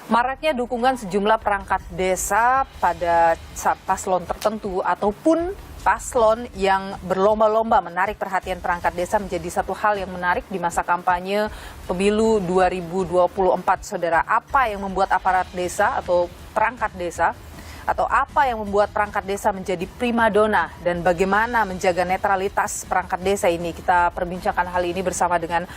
Maraknya dukungan sejumlah perangkat desa pada paslon tertentu ataupun paslon yang berlomba-lomba menarik perhatian perangkat desa menjadi satu hal yang menarik di masa kampanye pemilu 2024, saudara. Apa yang membuat aparat desa atau perangkat desa atau apa yang membuat perangkat desa menjadi primadona dan bagaimana menjaga netralitas perangkat desa ini? Kita perbincangkan hal ini bersama dengan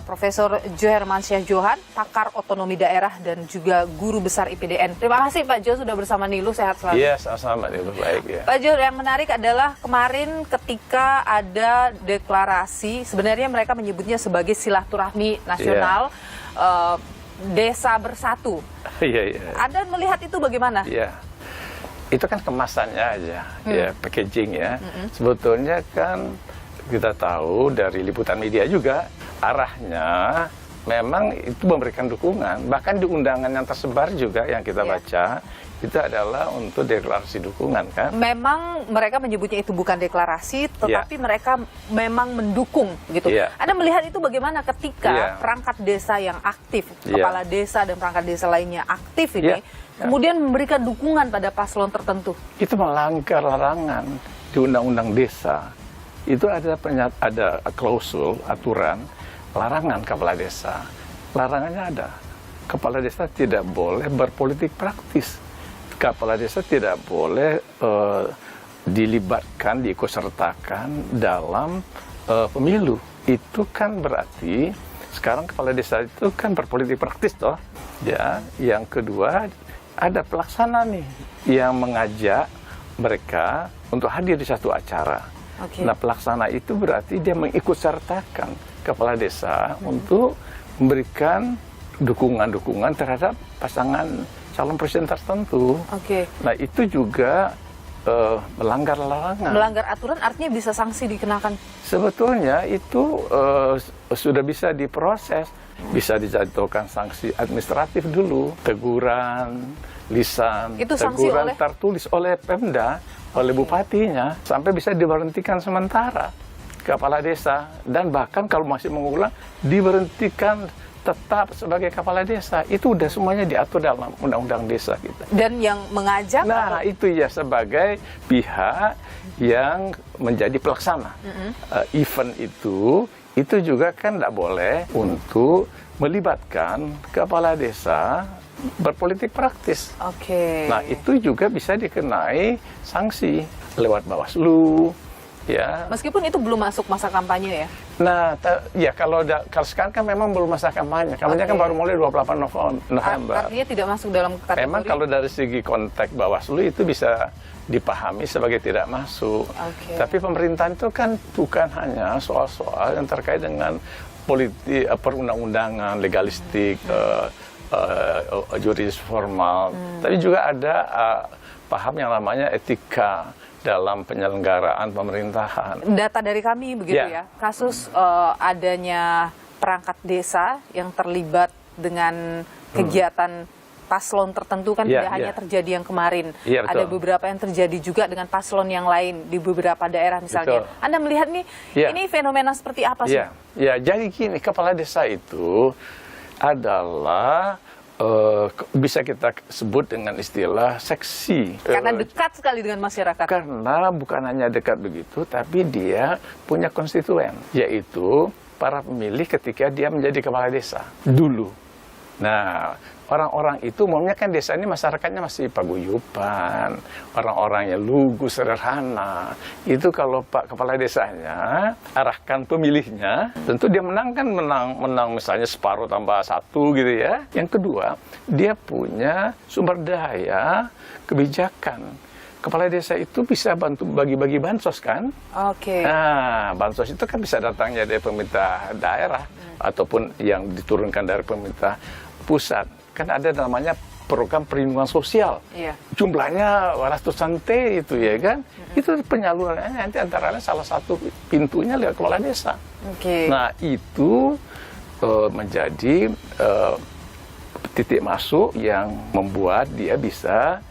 Profesor Jo Hermansyah Johan, pakar otonomi daerah dan juga guru besar IPDN. Terima kasih Pak Jo sudah bersama Nilu, sehat selalu. Iya, sama-sama Nilu, baik ya. Pak Jo, yang menarik adalah kemarin ketika ada deklarasi, sebenarnya mereka menyebutnya sebagai silaturahmi nasional, desa bersatu. Iya. Anda melihat itu bagaimana? Iya. Itu kan kemasannya aja, ya packaging ya. Sebetulnya kan kita tahu dari liputan media juga arahnya memang itu memberikan dukungan. Bahkan di undangan yang tersebar juga yang kita baca itu adalah untuk deklarasi dukungan kan. Memang mereka menyebutnya itu bukan deklarasi, tetapi mereka memang mendukung gitu. Anda melihat itu bagaimana ketika perangkat desa yang aktif, kepala desa dan perangkat desa lainnya aktif ini, kemudian memberikan dukungan pada paslon tertentu? Itu melanggar larangan di Undang-Undang Desa. Itu ada klausul, aturan, larangan kepala desa. Larangannya ada. Kepala desa tidak boleh berpolitik praktis. Kepala desa tidak boleh dilibatkan, diikutsertakan dalam pemilu. Itu kan berarti sekarang kepala desa itu kan berpolitik praktis toh. Ya, yang kedua ada pelaksana nih yang mengajak mereka untuk hadir di satu acara. Nah, pelaksana itu berarti dia mengikutsertakan kepala desa untuk memberikan dukungan-dukungan terhadap pasangan calon presiden tertentu. Nah, itu juga melanggar larangan. Melanggar aturan artinya bisa sanksi dikenakan? Sebetulnya itu sudah bisa diproses. Bisa dijatuhkan sanksi administratif dulu, teguran, lisan, itu teguran tertulis oleh Pemda, oleh bupatinya, sampai bisa diberhentikan sementara kepala desa. Dan bahkan kalau masih mengulang, diberhentikan tetap sebagai kepala desa. Itu udah semuanya diatur dalam Undang-Undang Desa kita. Dan yang mengajak? Nah, itu ya sebagai pihak yang menjadi pelaksana event itu juga kan tidak boleh untuk melibatkan kepala desa berpolitik praktis. Nah, itu juga bisa dikenai sanksi lewat Bawaslu. Ya. Meskipun itu belum masuk masa kampanye ya? Nah, ya kalau sekarang kan memang belum masa kampanye. Kampanye kan baru mulai 28 November. Artinya tidak masuk dalam kategori? Memang kalau dari segi konteks Bawaslu itu bisa dipahami sebagai tidak masuk. Tapi pemerintahan itu kan bukan hanya soal-soal yang terkait dengan politik, perundang-undangan, legalistik, juridis formal. Tapi juga ada paham yang namanya etika dalam penyelenggaraan pemerintahan. Data dari kami begitu ya, kasus adanya perangkat desa yang terlibat dengan kegiatan paslon tertentu kan tidak hanya terjadi yang kemarin. Ada beberapa yang terjadi juga dengan paslon yang lain di beberapa daerah misalnya. Anda melihat nih, ini fenomena seperti apa sih? Ya, jadi gini, kepala desa itu adalah bisa kita sebut dengan istilah seksi. Karena dekat sekali dengan masyarakat. Karena bukan hanya dekat begitu, tapi dia punya konstituen, yaitu para pemilih ketika dia menjadi kepala desa dulu. Nah, orang-orang itu umumnya kan desa ini masyarakatnya masih paguyuban, orang-orangnya lugu, sederhana. Itu kalau Pak Kepala Desanya arahkan pemilihnya, tentu dia menang kan menang misalnya separuh tambah satu gitu ya. Yang kedua, dia punya sumber daya kebijakan. Kepala desa itu bisa bantu bagi-bagi bansos kan? Nah, bansos itu kan bisa datangnya dari pemerintah daerah ataupun yang diturunkan dari pemerintah pusat. Kan ada namanya program perlindungan sosial. Jumlahnya ratusan T itu ya kan. Itu penyalurannya nanti antara lain salah satu pintunya lewat kepala desa. Nah, itu menjadi titik masuk yang membuat dia bisa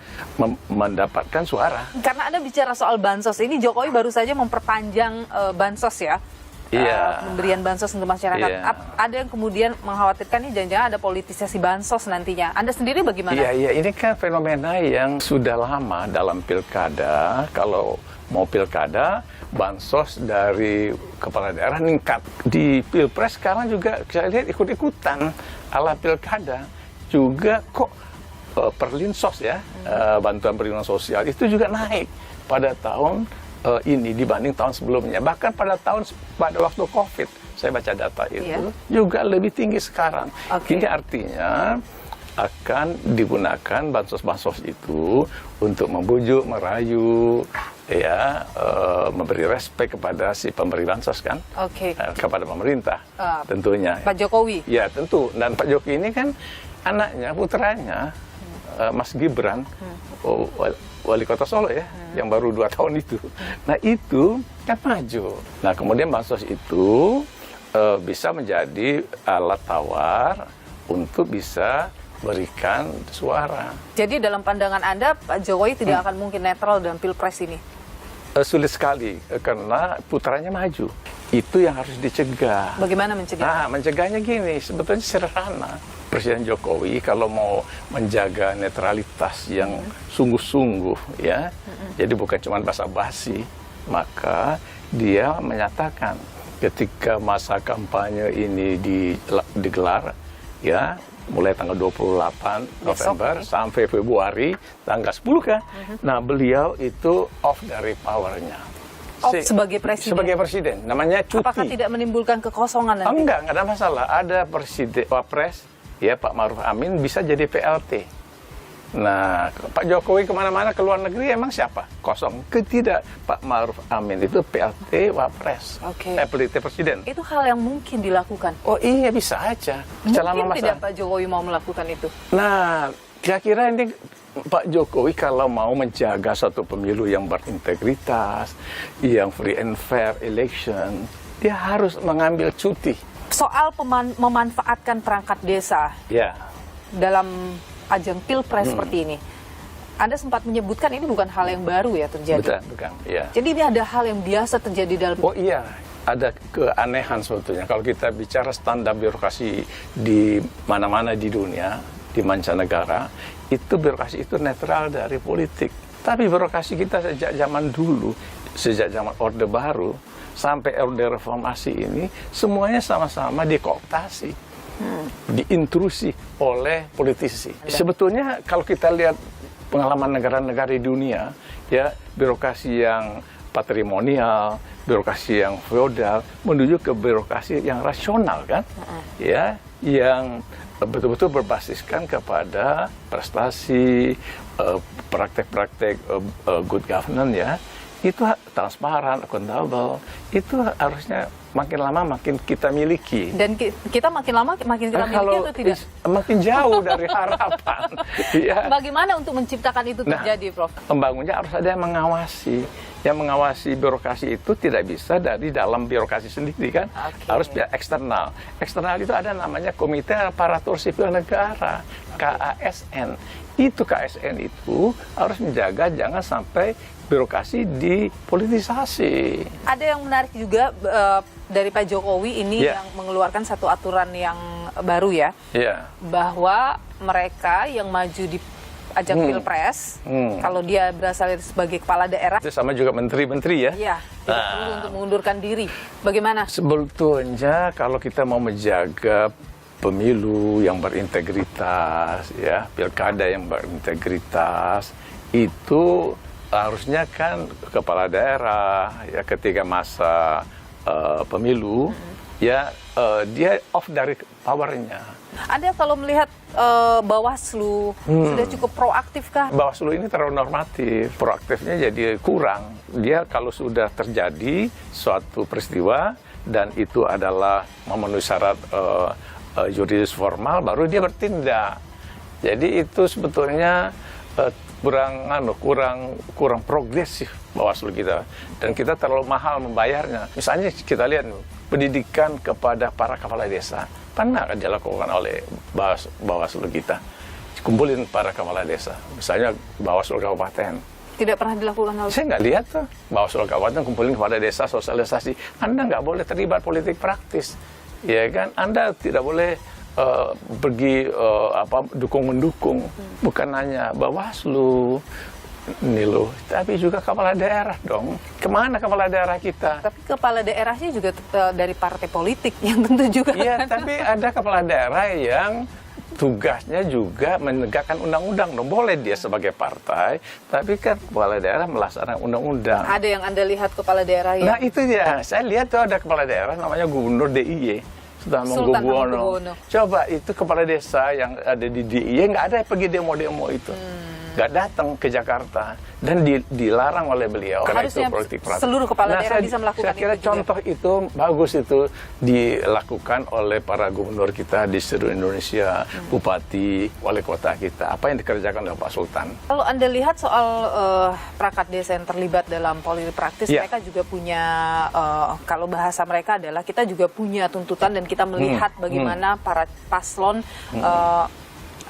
mendapatkan suara. Karena Anda bicara soal bansos, ini Jokowi baru saja memperpanjang bansos ya. pemberian bansos untuk masyarakat. Iya. Ada yang kemudian mengkhawatirkan ini jangan-jangan ada politisasi bansos nantinya. Anda sendiri bagaimana? Iya, ini kan fenomena yang sudah lama dalam pilkada. Kalau mau pilkada, bansos dari kepala daerah meningkat. Di pilpres sekarang juga saya lihat ikut-ikutan ala pilkada. Juga kok perlinsos ya, bantuan perlindungan sosial itu juga naik pada tahun ini dibanding tahun sebelumnya. Bahkan pada waktu COVID, saya baca data itu juga lebih tinggi sekarang. Ini artinya akan digunakan bansos-bansos itu untuk membujuk, merayu, ya, memberi respek kepada si pemberi bansos kan, kepada pemerintah tentunya. Pak Jokowi. Ya tentu. Dan Pak Jokowi ini kan anaknya, putranya, Mas Gibran, wali kota Solo ya, yang baru 2 tahun itu. Nah itu kan maju. Nah kemudian bansos itu bisa menjadi alat tawar untuk bisa berikan suara. Jadi dalam pandangan Anda, Pak Jokowi tidak akan mungkin netral dalam pilpres ini? Sulit sekali, karena putranya maju. Itu yang harus dicegah. Bagaimana mencegah? Nah, mencegahnya gini, sebetulnya sederhana. Presiden Jokowi kalau mau menjaga netralitas yang sungguh-sungguh, ya, jadi bukan cuma basa-basi, maka dia menyatakan ketika masa kampanye ini digelar, ya, mulai tanggal 28 November sampai Februari tanggal 10 kan. Nah, beliau itu off dari powernya. Sebagai presiden? Sebagai presiden, namanya cuti. Apakah tidak menimbulkan kekosongan nanti? Enggak ada masalah. Ada presiden, wapres, ya Pak Ma'ruf Amin bisa jadi PLT. Nah, Pak Jokowi kemana-mana ke luar negeri emang siapa? Kosong. Tidak, Pak Ma'ruf Amin itu PLT wapres, PLT presiden. Itu hal yang mungkin dilakukan? Oh iya, bisa aja. Mungkin tidak Pak Jokowi mau melakukan itu? Nah, kira-kira ini Pak Jokowi kalau mau menjaga satu pemilu yang berintegritas, yang free and fair election, dia harus mengambil cuti. Soal memanfaatkan perangkat desa dalam ajang pilpres seperti ini, Anda sempat menyebutkan ini bukan hal yang baru ya terjadi. Bukan, ya. Jadi ini ada hal yang biasa terjadi dalam. Oh iya, ada keanehan sebetulnya. Kalau kita bicara standar birokrasi di mana-mana di dunia, di mancanegara, itu birokrasi itu netral dari politik. Tapi birokrasi kita sejak zaman dulu, sejak zaman Orde Baru sampai Orde Reformasi ini, semuanya sama-sama dikooptasi. Diintrusi oleh politisi. Sebetulnya kalau kita lihat pengalaman negara-negara di dunia, ya, birokrasi yang patrimonial, birokrasi yang feodal menuju ke birokrasi yang rasional kan, ya, yang betul-betul berbasiskan kepada prestasi, praktek-praktek good governance, ya, itu transparan, akuntabel, itu harusnya makin lama makin kita miliki. Dan kita makin lama makin kita miliki atau tidak? Makin jauh dari harapan. Ya. Bagaimana untuk menciptakan itu terjadi, Prof? Pembangunnya harus ada yang mengawasi. Yang mengawasi birokrasi itu tidak bisa dari dalam birokrasi sendiri kan, harus pihak eksternal. Eksternal itu ada namanya Komite Aparatur Sipil Negara, KASN. Itu KASN itu harus menjaga jangan sampai birokrasi dipolitisasi. Ada yang menarik juga dari Pak Jokowi ini yang mengeluarkan satu aturan yang baru ya, bahwa mereka yang maju di ajang pilpres, kalau dia berasal sebagai kepala daerah, itu sama juga menteri-menteri ya, tidak perlu untuk mengundurkan diri. Bagaimana? Sebetulnya kalau kita mau menjaga pemilu yang berintegritas, ya, pilkada yang berintegritas, itu harusnya kan kepala daerah ya ketika masa pemilu ya dia off dari powernya. Anda kalau melihat Bawaslu sudah cukup proaktif kah? Bawaslu ini terlalu normatif, proaktifnya jadi kurang. Dia kalau sudah terjadi suatu peristiwa dan itu adalah memenuhi syarat juridis formal, baru dia bertindak. Jadi itu sebetulnya kurang progresif Bawaslu kita, dan kita terlalu mahal membayarnya. Misalnya kita lihat pendidikan kepada para kepala desa pernah dilakukan oleh Bawaslu kita, kumpulin para kepala desa, misalnya Bawaslu kabupaten, Tidak pernah dilakukan hal itu. Saya nggak lihat tuh Bawaslu kabupaten kumpulin kepada desa sosialisasi. Anda nggak boleh terlibat politik praktis, ya kan? Anda tidak boleh pergi dukung mendukung. Bukan hanya Bawaslu, ini loh, tapi juga kepala daerah dong. Kemana kepala daerah kita? Tapi kepala daerahnya juga dari partai politik yang tentu juga. Iya, tapi ada kepala daerah yang tugasnya juga menegakkan undang-undang. Boleh dia sebagai partai, tapi kan kepala daerah melaksanakan undang-undang. Ada yang Anda lihat kepala daerah ya? Nah itu dia, saya lihat tuh ada kepala daerah namanya Gubernur DIY. Sultan Hamengkubuwono. Coba itu kepala desa yang ada di DIY, nggak ada yang pergi demo-demo itu. Nggak datang ke Jakarta dan dilarang oleh beliau. Harusnya seluruh kepala daerah bisa melakukan saya kira itu contoh juga. Itu bagus itu dilakukan oleh para gubernur kita di seluruh Indonesia, bupati, wali kota kita. Apa yang dikerjakan oleh Pak Sultan? Kalau Anda lihat soal perangkat desa yang terlibat dalam politik praktis, mereka juga punya, kalau bahasa mereka adalah kita juga punya tuntutan dan kita melihat bagaimana para paslon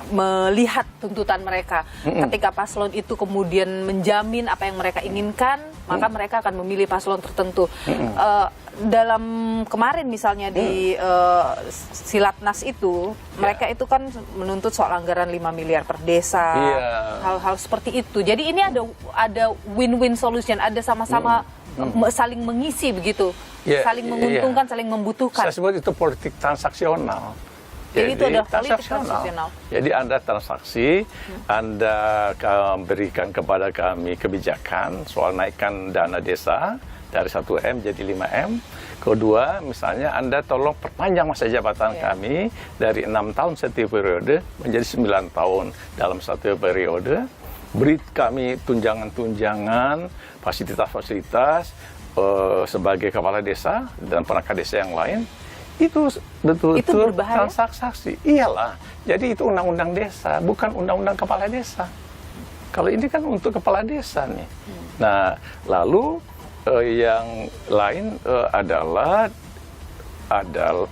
melihat tuntutan mereka. Ketika paslon itu kemudian menjamin apa yang mereka inginkan, maka mereka akan memilih paslon tertentu. Dalam kemarin misalnya di Silatnas itu, mereka itu kan menuntut soal anggaran 5 miliar per desa, hal-hal seperti itu. Jadi ini ada win-win solution, ada sama-sama saling mengisi begitu, saling menguntungkan, saling membutuhkan. Saya sebut itu politik transaksional. Jadi itu adalah politik transaksional. Jadi Anda transaksi, Anda berikan kepada kami kebijakan soal naikkan dana desa dari 1M jadi 5M. Kedua, misalnya Anda tolong perpanjang masa jabatan kami dari 6 tahun setiap periode menjadi 9 tahun dalam satu periode. Beri kami tunjangan-tunjangan, fasilitas-fasilitas sebagai kepala desa dan perangkat desa yang lain. Itu betul-betul transaksi. Iyalah. Jadi itu undang-undang desa, bukan undang-undang kepala desa. Kalau ini kan untuk kepala desa nih. Nah, lalu yang lain adalah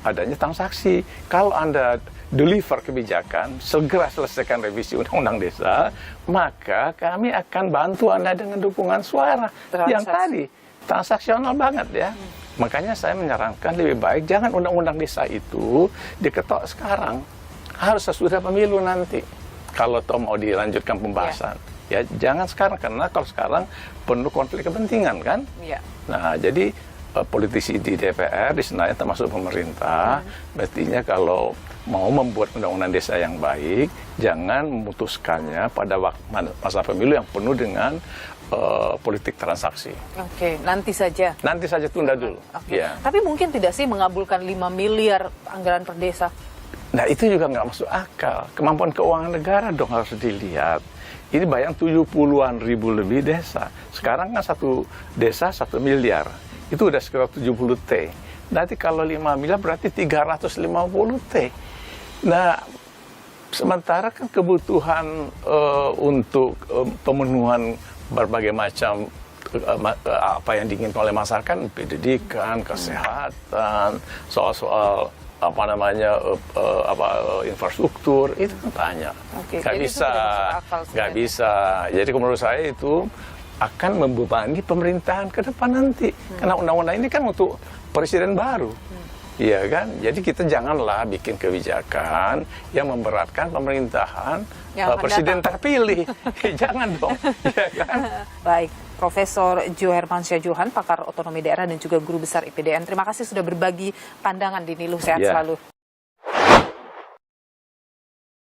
adanya transaksi. Kalau Anda deliver kebijakan, segera selesaikan revisi undang-undang desa, maka kami akan bantu Anda dengan dukungan suara. Yang tadi, transaksional banget ya. Makanya saya menyarankan lebih baik jangan undang-undang desa itu diketok sekarang. Harus sesudah pemilu nanti. Kalau toh mau dilanjutkan pembahasan. Ya jangan sekarang, karena kalau sekarang penuh konflik kepentingan kan. Nah jadi politisi di DPR, di Senayan termasuk pemerintah, mestinya kalau mau membuat undang-undang desa yang baik, jangan memutuskannya pada masa pemilu yang penuh dengan politik transaksi. Oke, nanti saja. Nanti saja, tunda dulu. Ya. Tapi mungkin tidak sih mengabulkan 5 miliar anggaran per desa? Nah itu juga nggak masuk akal. Kemampuan keuangan negara dong harus dilihat. Ini bayang 70-an ribu lebih desa. Sekarang kan satu desa 1 miliar. Itu udah sekitar 70 T. Nanti kalau 5 miliar berarti 350 T. Nah, sementara kan kebutuhan untuk pemenuhan berbagai macam apa yang diinginkan oleh masyarakat, pendidikan, kesehatan, soal-soal infrastruktur itu kan banyak. Nggak bisa. Jadi menurut saya itu akan membebani pemerintahan ke depan nanti. Karena undang-undang ini kan untuk presiden baru. Iya kan? Jadi kita janganlah bikin kebijakan yang memberatkan pemerintahan presiden terpilih. Jangan dong. Ya kan? Baik, Profesor Jo Hermansyah Johan, pakar otonomi daerah dan juga guru besar IPDN. Terima kasih sudah berbagi pandangan di Niluh. Sehat selalu.